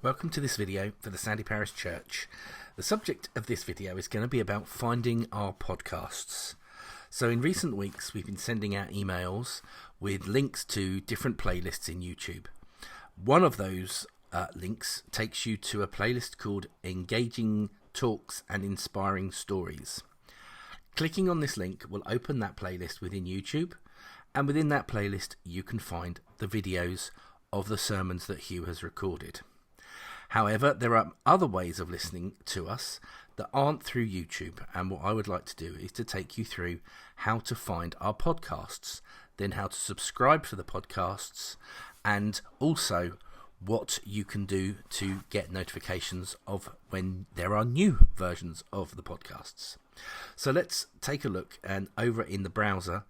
Welcome to this video for the Sandy Parish Church. The subject of this video is going to be about finding our podcasts. So in recent weeks we've been sending out emails with links to different playlists in YouTube. One of those links takes you to a playlist called Engaging Talks and Inspiring Stories. Clicking on this link will open that playlist within YouTube, and within that playlist you can find the videos of the sermons that Hugh has recorded. However, there are other ways of listening to us that aren't through YouTube, and what I would like to do is to take you through how to find our podcasts, then how to subscribe for the podcasts, and also what you can do to get notifications of when there are new versions of the podcasts. So let's take a look and over in the browser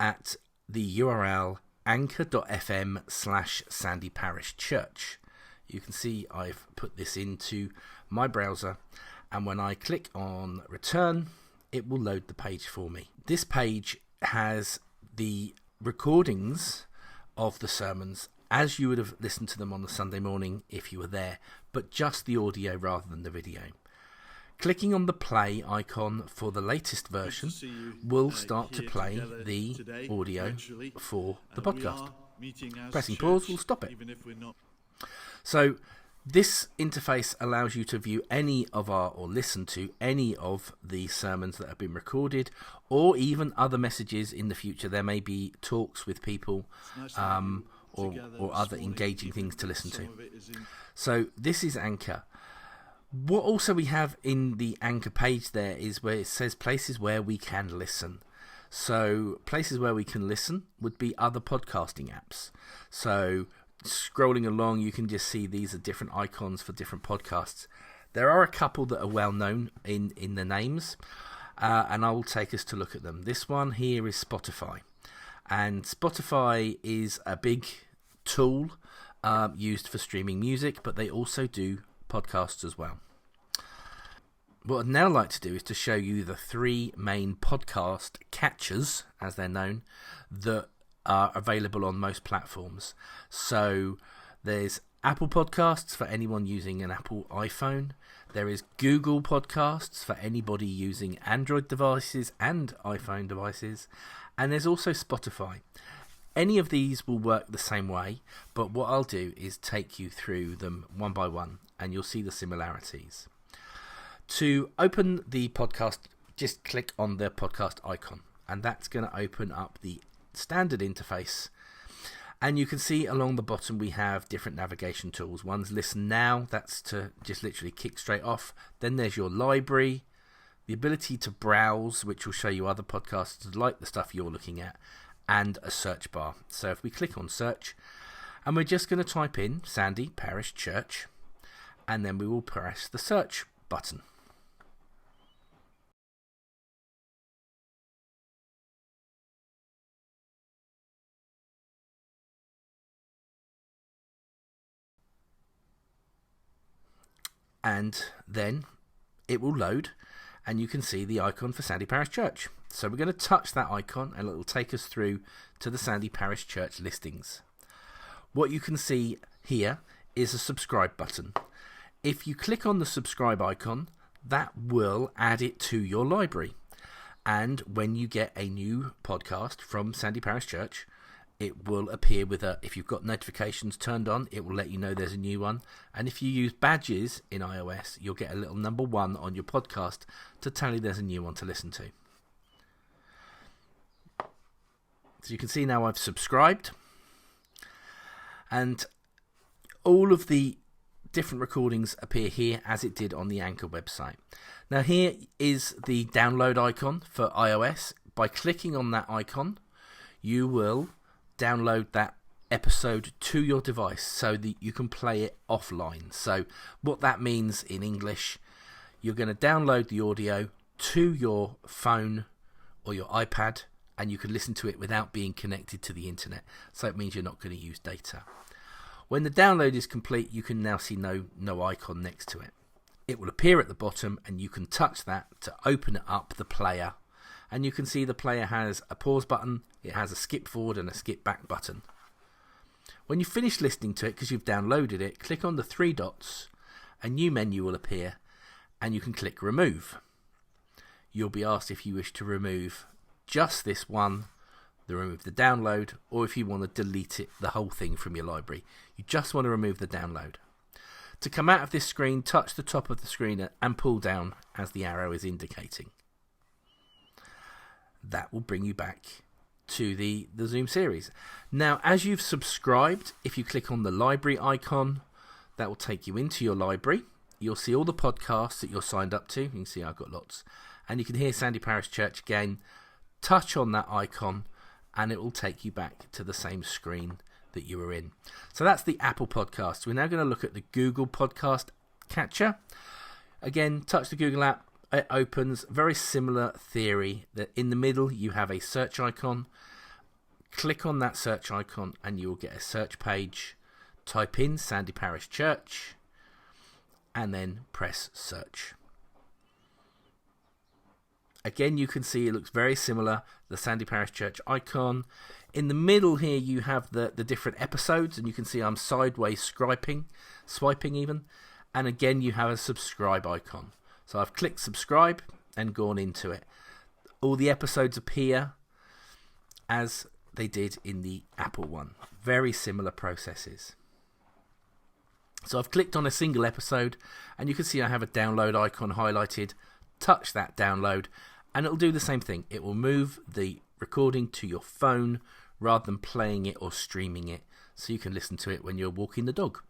at the URL anchor.fm/Sandy Parish Church. You can see I've put this into my browser, and when I click on return, it will load the page for me. This page has the recordings of the sermons as you would have listened to them on the Sunday morning if you were there, but just the audio rather than the video. Clicking on the play icon for the latest version will start to play the audio for the podcast. Pressing pause will stop it. So this interface allows you to view any of or listen to any of the sermons that have been recorded, or even other messages in the future. There may be talks with people or other engaging things to listen to. So this is Anchor. What also we have in the Anchor page there is where it says places where we can listen. So places where we can listen would be other podcasting apps. So scrolling along, you can just see these are different icons for different podcasts. There are a couple that are well known in the names, and I will take us to look at them. This one here is Spotify, and Spotify is a big tool used for streaming music, but they also do podcasts as well. What I'd now like to do is to show you the three main podcast catchers, as they're known, that are available on most platforms. So there's Apple Podcasts for anyone using an Apple iPhone. There is Google Podcasts for anybody using Android devices and iPhone devices. And there's also Spotify. Any of these will work the same way, but what I'll do is take you through them one by one, and you'll see the similarities. To open the podcast, just click on the podcast icon, and that's going to open up the standard interface, and you can see along the bottom we have different navigation tools. One's Listen Now, that's to just literally kick straight off. Then there's your library, the ability to browse, which will show you other podcasts like the stuff you're looking at, and a search bar. So if we click on search, and we're just going to type in Sandy Parish Church, and then we will press the search button. And then it will load, and you can see the icon for Sandy Parish Church. So we're going to touch that icon, and it will take us through to the Sandy Parish Church listings. What you can see here is a subscribe button. If you click on the subscribe icon, that will add it to your library. And when you get a new podcast from Sandy Parish Church, it will appear with if you've got notifications turned on, it will let you know there's a new one. And if you use badges in iOS, you'll get a little number 1 on your podcast to tell you there's a new one to listen to. So you can see now I've subscribed, and all of the different recordings appear here as it did on the Anchor website. Now here is the download icon for iOS. By clicking on that icon, you will download that episode to your device so that you can play it offline. So what that means in English, you're going to download the audio to your phone or your iPad, and you can listen to it without being connected to the internet. So it means you're not going to use data. When the download is complete, you can now see no icon next to it. It will appear at the bottom, and you can touch that to open up the player. And you can see the player has a pause button, it has a skip forward and a skip back button. When you finish listening to it, because you've downloaded it, click on the three dots, a new menu will appear, and you can click remove. You'll be asked if you wish to remove just this one, remove the download, or if you want to delete it, the whole thing from your library. You just want to remove the download. To come out of this screen, touch the top of the screen and pull down as the arrow is indicating. That will bring you back to the Zoom series. Now, as you've subscribed, if you click on the library icon, that will take you into your library. You'll see all the podcasts that you're signed up to. You can see I've got lots. And you can hear Sandy Parish Church again. Touch on that icon and it will take you back to the same screen that you were in. So that's the Apple podcast. We're now going to look at the Google podcast catcher. Again, touch the Google app. It opens. Very similar theory, that in the middle you have a search icon. Click on that search icon and you will get a search page. Type in Sandy Parish Church and then press search. Again, you can see it looks very similar, the Sandy Parish Church icon. In the middle here you have the different episodes, and you can see I'm sideways swiping even. And again you have a subscribe icon. So I've clicked subscribe and gone into it. All the episodes appear as they did in the Apple one. Very similar processes. So I've clicked on a single episode and you can see I have a download icon highlighted. Touch that download and it'll do the same thing. It will move the recording to your phone rather than playing it or streaming it, so you can listen to it when you're walking the dog.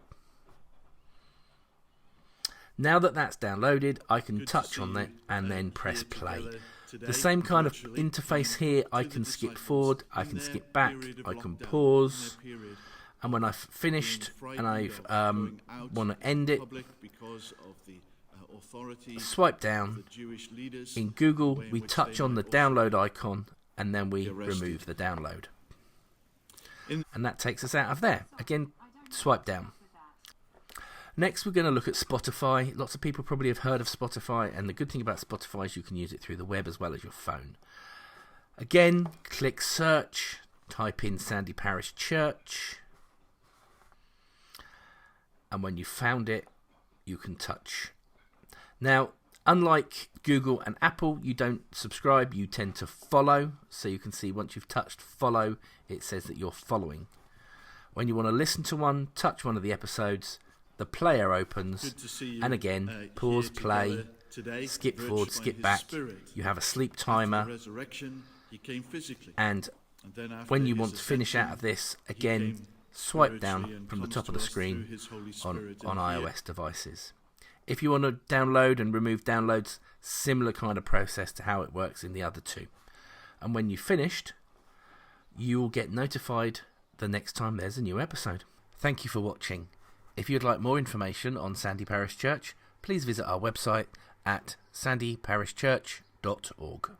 Now that that's downloaded, I can touch on it and then press play. The same kind of interface here. I can skip forward, I can skip back, I can pause, and when I've finished and I want to end it, swipe down. In Google, we touch on the download icon and then we remove the download. And that takes us out of there. Again, swipe down. Next, we're going to look at Spotify. Lots of people probably have heard of Spotify, and the good thing about Spotify is you can use it through the web as well as your phone. Again, click search, type in Sandy Parish Church, and when you found it, you can touch. Now, unlike Google and Apple, you don't subscribe, you tend to follow. So you can see once you've touched follow, it says that you're following. When you want to listen to one, touch one of the episodes, the player opens, and again, pause, play, skip forward, skip back. You have a sleep timer, and when you want to finish out of this, again, swipe down from the top of the screen on iOS devices. If you want to download and remove downloads, similar kind of process to how it works in the other two. And when you've finished, you will get notified the next time there's a new episode. Thank you for watching. If you'd like more information on Sandy Parish Church, please visit our website at sandyparishchurch.org.